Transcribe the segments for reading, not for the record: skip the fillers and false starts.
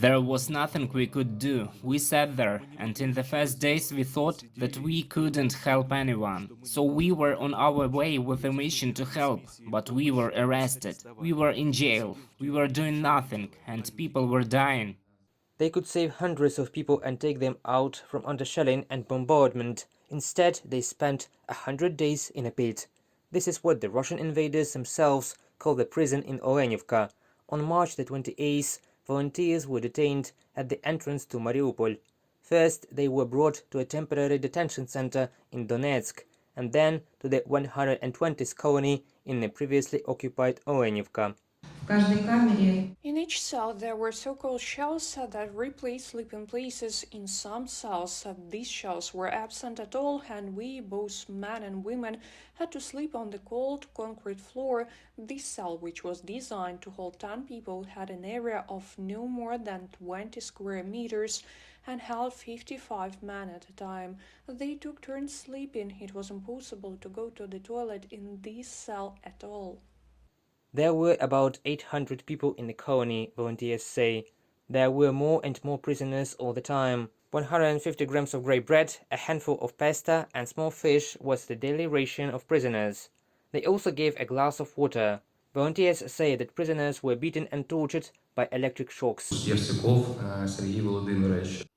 There was nothing we could do. We sat there, and in the first days we thought that we couldn't help anyone. So we were on our way with a mission to help, but we were arrested. We were in jail. We were doing nothing, and people were dying. They could save hundreds of people and take them out from under shelling and bombardment. Instead, they spent 100 days in a pit. This is what the Russian invaders themselves call the prison in Olenivka. On March the 28th, volunteers were detained at the entrance to Mariupol. First, they were brought to a temporary detention center in Donetsk, and then to the 120th colony in the previously occupied Olenivka. In each cell there were so-called shells that replaced sleeping places. In some cells these shells were absent at all, and we, both men and women, had to sleep on the cold concrete floor. This cell, which was designed to hold 10 people, had an area of no more than 20 square meters and held 55 men at a time. They took turns sleeping. It was impossible to go to the toilet in this cell at all. There were about 800 people in the colony, volunteers say. There were more and more prisoners all the time. 150 grams of grey bread, a handful of pasta, and small fish was the daily ration of prisoners. They also gave a glass of water. Volunteers say that prisoners were beaten and tortured by electric shocks.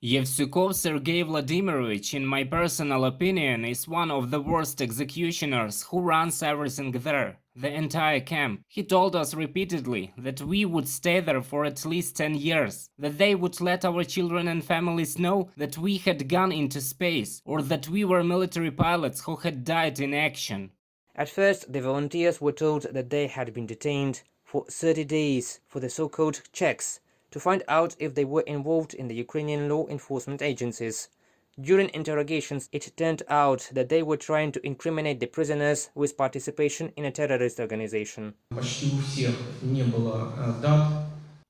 Yevsukov Sergei Vladimirovich, in my personal opinion, is one of the worst executioners who runs everything there, the entire camp. He told us repeatedly that we would stay there for at least 10 years, that they would let our children and families know that we had gone into space, or that we were military pilots who had died in action. At first, the volunteers were told that they had been detained for 30 days for the so-called checks, to find out if they were involved in the Ukrainian law enforcement agencies. During interrogations, it turned out that they were trying to incriminate the prisoners with participation in a terrorist organization.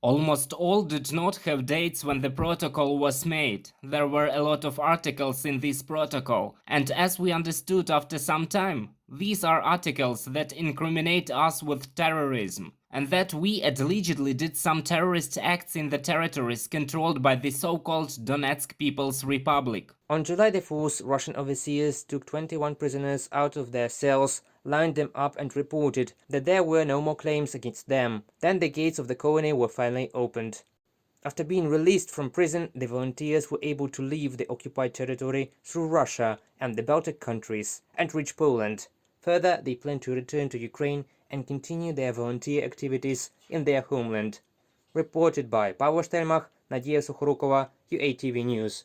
Almost all did not have dates when the protocol was made. There were a lot of articles in this protocol, and as we understood after some time, these are articles that incriminate us with terrorism, and that we allegedly did some terrorist acts in the territories controlled by the so-called Donetsk People's Republic. On July the 4th, Russian overseers took 21 prisoners out of their cells, lined them up and reported that there were no more claims against them. Then the gates of the colony were finally opened. After being released from prison, the volunteers were able to leave the occupied territory through Russia and the Baltic countries and reach Poland. Further, they plan to return to Ukraine and continue their volunteer activities in their homeland. Reported by Paweł Stelmach, Nadia Sukhorukova, UATV News.